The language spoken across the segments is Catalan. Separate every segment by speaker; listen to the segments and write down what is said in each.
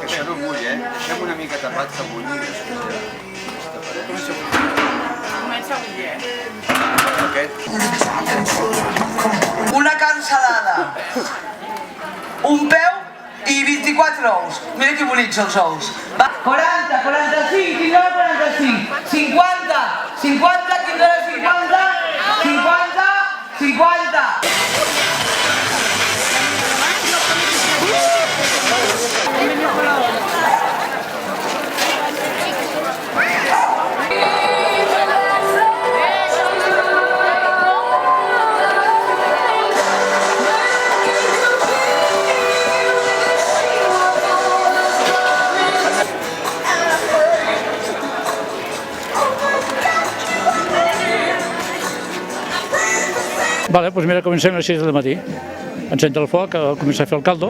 Speaker 1: Això no bull, deixem una mica tapat que bulli i després comença a bullir,
Speaker 2: Una cansalada, un peu i 24 ous. Mira que bonics els ous. 40, 45, quin dóna 45? 50, 50, quin dóna 50? 50, 50.
Speaker 3: Vale, doncs mira, comencem a les 6 del matí. Encendre el foc, començar a fer el caldo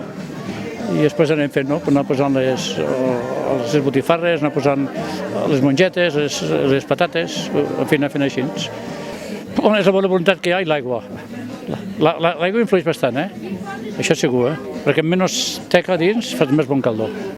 Speaker 3: i després anem fent, no? Anar posant les botifarres, anar posant les mongetes, les patates, en fi, anar fent així. On és la bona voluntat que hi ha i l'aigua. L'aigua influeix bastant, això segur, perquè amb menys teca dins fas més bon caldo.